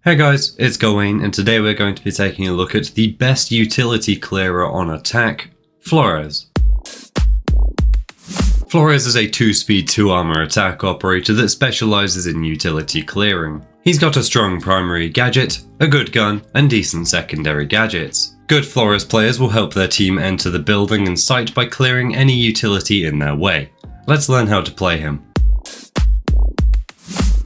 Hey guys, it's Gawain, and today we're going to be taking a look at the best utility clearer on attack, Flores. Flores is a 2-speed 2-armor attack operator that specialises in utility clearing. He's got a strong primary gadget, a good gun, and decent secondary gadgets. Good Flores players will help their team enter the building and site by clearing any utility in their way. Let's learn how to play him.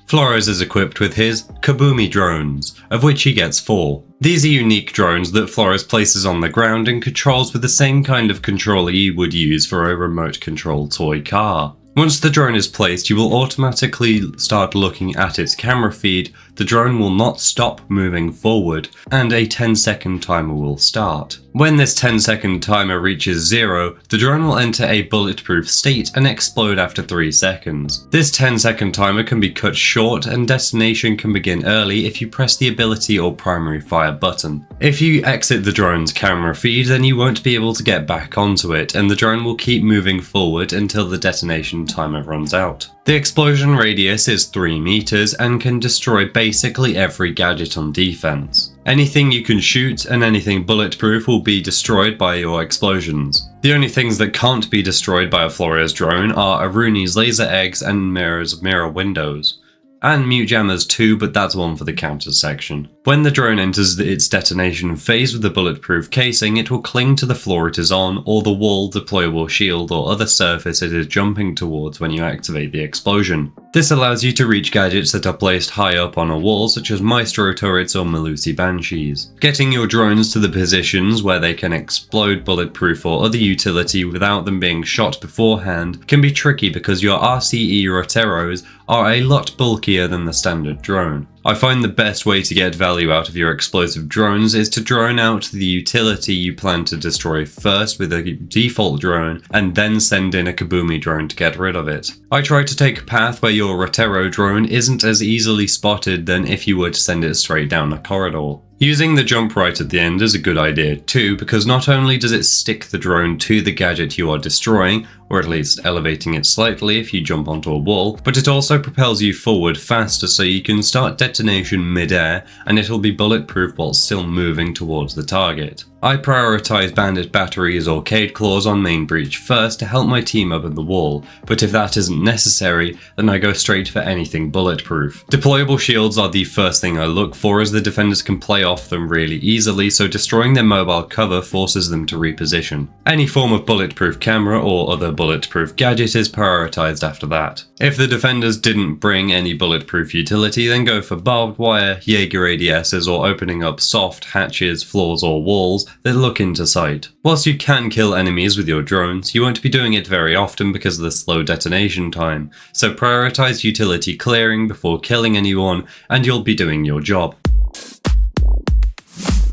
Flores is equipped with his Kaboomy drones, of which he gets 4. These are unique drones that Flores places on the ground and controls with the same kind of controller you would use for a remote control toy car. Once the drone is placed, you will automatically start looking at its camera feed, the drone will not stop moving forward, and a 10-second timer will start. When this 10-second timer reaches 0, the drone will enter a bulletproof state and explode after 3 seconds. This 10-second timer can be cut short and detonation can begin early if you press the ability or primary fire button. If you exit the drone's camera feed, then you won't be able to get back onto it, and the drone will keep moving forward until the detonation timer runs out. The explosion radius is 3 meters and can destroy basically every gadget on defense. Anything you can shoot and anything bulletproof will be destroyed by your explosions. The only things that can't be destroyed by a Flores drone are Aruni's laser eggs and Mirror's mirror windows. And mute jammers too, but that's one for the counters section. When the drone enters its detonation phase with the bulletproof casing, it will cling to the floor it is on, or the wall, deployable shield, or other surface it is jumping towards when you activate the explosion. This allows you to reach gadgets that are placed high up on a wall, such as Maestro turrets or Melusi banshees. Getting your drones to the positions where they can explode bulletproof or other utility without them being shot beforehand can be tricky because your RCE Roteros are a lot bulkier than the standard drone. I find the best way to get value out of your explosive drones is to drone out the utility you plan to destroy first with a default drone and then send in a Kaboomy drone to get rid of it. I try to take a path where your Rotero drone isn't as easily spotted than if you were to send it straight down a corridor. Using the jump right at the end is a good idea too, because not only does it stick the drone to the gadget you are destroying, or at least elevating it slightly if you jump onto a wall, but it also propels you forward faster so you can start detonation mid-air and it'll be bulletproof while still moving towards the target. I prioritize bandit batteries or cade claws on main breach first to help my team up at the wall, but if that isn't necessary, then I go straight for anything bulletproof. Deployable shields are the first thing I look for, as the defenders can play off them really easily, so destroying their mobile cover forces them to reposition. Any form of bulletproof camera or other bulletproof gadget is prioritized after that. If the defenders didn't bring any bulletproof utility, then go for barbed wire, Jaeger ADSs, or opening up soft hatches, floors, or walls that look into sight. Whilst you can kill enemies with your drones, you won't be doing it very often because of the slow detonation time, so prioritize utility clearing before killing anyone and you'll be doing your job.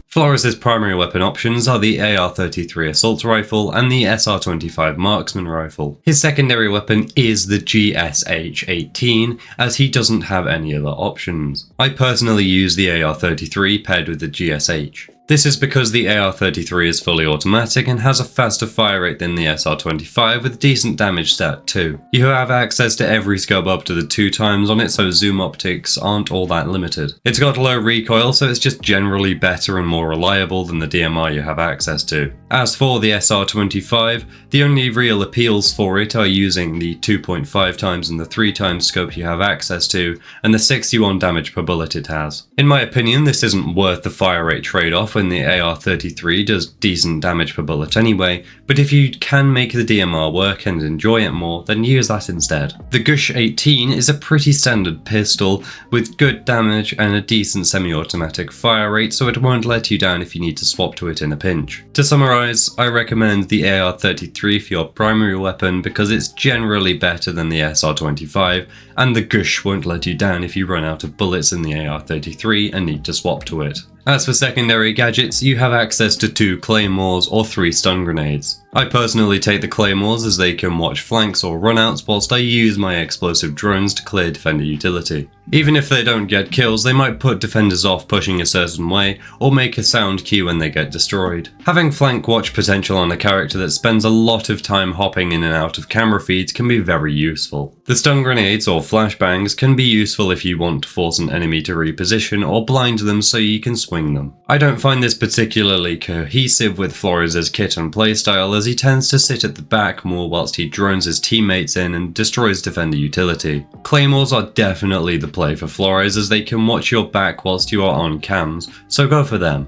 Flores' primary weapon options are the AR-33 assault rifle and the SR-25 marksman rifle. His secondary weapon is the GSH-18, as he doesn't have any other options. I personally use the AR-33 paired with the GSH. This is because the AR-33 is fully automatic and has a faster fire rate than the SR-25 with decent damage stat too. You have access to every scope up to the 2 times on it, so zoom optics aren't all that limited. It's got low recoil, so it's just generally better and more reliable than the DMR you have access to. As for the SR-25, the only real appeals for it are using the 2.5 times and the 3 times scope you have access to, and the 61 damage per bullet it has. In my opinion, this isn't worth the fire rate trade-off when the AR-33 does decent damage per bullet anyway, but if you can make the DMR work and enjoy it more, then use that instead. The Gush 18 is a pretty standard pistol with good damage and a decent semi-automatic fire rate, so it won't let you down if you need to swap to it in a pinch. To summarise, I recommend the AR-33 for your primary weapon because it's generally better than the SR-25, and the Gush won't let you down if you run out of bullets in the AR-33 and need to swap to it. As for secondary gadgets, you have access to 2 claymores or 3 stun grenades. I personally take the claymores as they can watch flanks or runouts whilst I use my explosive drones to clear defender utility. Even if they don't get kills, they might put defenders off pushing a certain way or make a sound cue when they get destroyed. Having flank watch potential on a character that spends a lot of time hopping in and out of camera feeds can be very useful. The stun grenades or flashbangs can be useful if you want to force an enemy to reposition or blind them so you can swing them. I don't find this particularly cohesive with Flores' kit and playstyle, as he tends to sit at the back more whilst he drones his teammates in and destroys defender utility. Claymores are definitely the play for Flores, as they can watch your back whilst you are on cams, so go for them.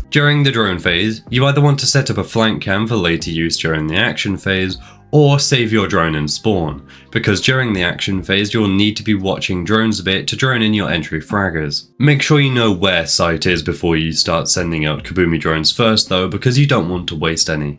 During the drone phase, you either want to set up a flank cam for later use during the action phase, or save your drone and spawn, because during the action phase you'll need to be watching drones a bit to drone in your entry fraggers. Make sure you know where sight is before you start sending out Kaboomy drones first though, because you don't want to waste any.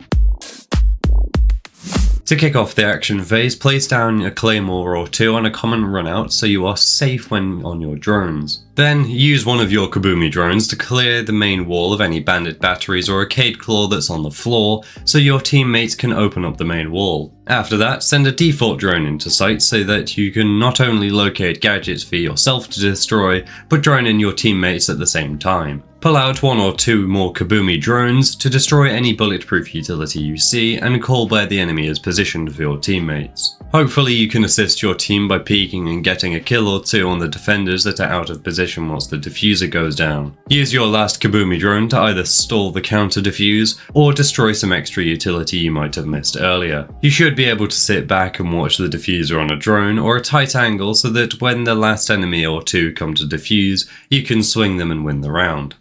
To kick off the action phase, place down a claymore or two on a common runout so you are safe when on your drones. Then, use one of your Kaboomy drones to clear the main wall of any bandit batteries or arcade claw that's on the floor so your teammates can open up the main wall. After that, send a default drone into sight so that you can not only locate gadgets for yourself to destroy, but drone in your teammates at the same time. Pull out one or two more Kaboomy drones to destroy any bulletproof utility you see and call where the enemy is positioned for your teammates. Hopefully you can assist your team by peeking and getting a kill or two on the defenders that are out of position once the diffuser goes down. Use your last Kaboomy drone to either stall the counter defuse or destroy some extra utility you might have missed earlier. You should be able to sit back and watch the diffuser on a drone or a tight angle so that when the last enemy or two come to defuse, you can swing them and win the round.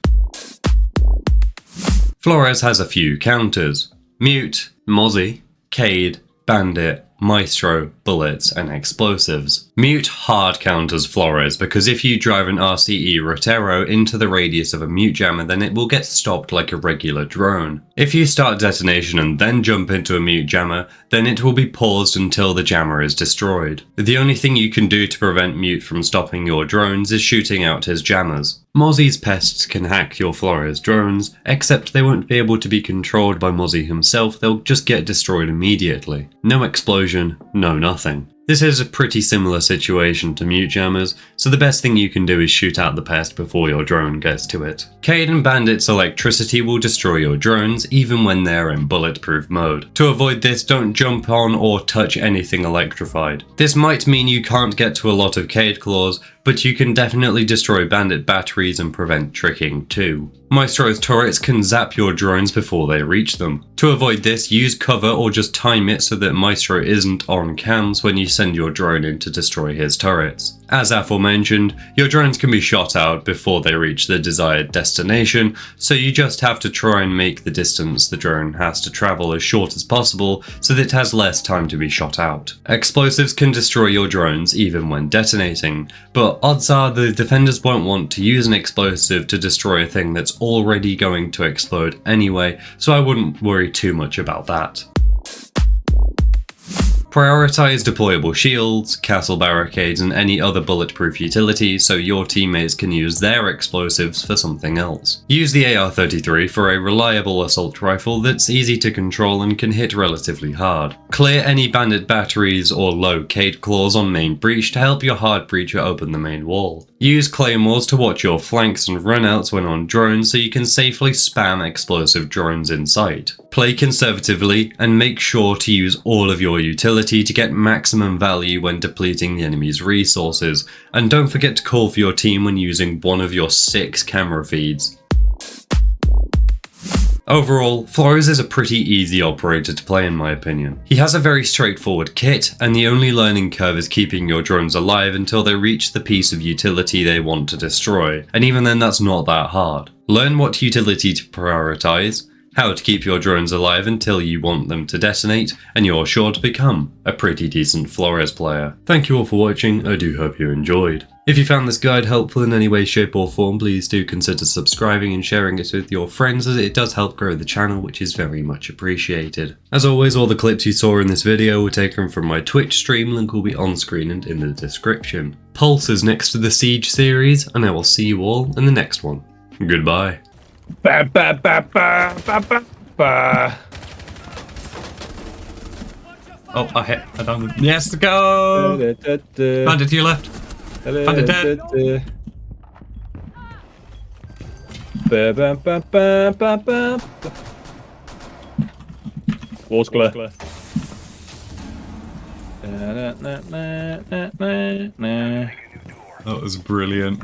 Flores has a few counters: Mute, Mozzie, Cade, Bandit, Maestro, Bullets, and Explosives. Mute hard counters Flores because if you drive an RCE Rotero into the radius of a mute jammer, then it will get stopped like a regular drone. If you start detonation and then jump into a mute jammer, then it will be paused until the jammer is destroyed. The only thing you can do to prevent Mute from stopping your drones is shooting out his jammers. Mozzie's pests can hack your Flores drones, except they won't be able to be controlled by Mozzie himself, they'll just get destroyed immediately. No explosion, no nothing. This is a pretty similar situation to mute jammers, so the best thing you can do is shoot out the pest before your drone gets to it. Cade and Bandit's electricity will destroy your drones even when they're in bulletproof mode. To avoid this, don't jump on or touch anything electrified. This might mean you can't get to a lot of Cade claws, but you can definitely destroy Bandit batteries and prevent tricking too. Maestro's turrets can zap your drones before they reach them. To avoid this, use cover or just time it so that Maestro isn't on cams when you send your drone in to destroy his turrets. As aforementioned, your drones can be shot out before they reach the desired destination, so you just have to try and make the distance the drone has to travel as short as possible so that it has less time to be shot out. Explosives can destroy your drones even when detonating, but odds are the defenders won't want to use an explosive to destroy a thing that's already going to explode anyway, so I wouldn't worry too much about that. Prioritize deployable shields, castle barricades, and any other bulletproof utility so your teammates can use their explosives for something else. Use the AR-33 for a reliable assault rifle that's easy to control and can hit relatively hard. Clear any bandit batteries or low Cade claws on main breach to help your hard breacher open the main wall. Use claymores to watch your flanks and runouts when on drones so you can safely spam explosive drones in sight. Play conservatively and make sure to use all of your utility to get maximum value when depleting the enemy's resources, and don't forget to call for your team when using one of your 6 camera feeds. Overall, Flores is a pretty easy operator to play in my opinion. He has a very straightforward kit, and the only learning curve is keeping your drones alive until they reach the piece of utility they want to destroy, and even then that's not that hard. Learn what utility to prioritize, how to keep your drones alive until you want them to detonate, and you're sure to become a pretty decent Flores player. Thank you all for watching, I do hope you enjoyed. If you found this guide helpful in any way, shape or form, please do consider subscribing and sharing it with your friends, as it does help grow the channel, which is very much appreciated. As always, all the clips you saw in this video were taken from my Twitch stream, link will be on screen and in the description. Pulse is next to the Siege series, and I will see you all in the next one. Goodbye. Ba, ba, ba, ba, ba, ba. Bah. Oh, I hit. I don't. Yes, go! Bandit to your left. Bandit dead. Wall's clear. That was brilliant.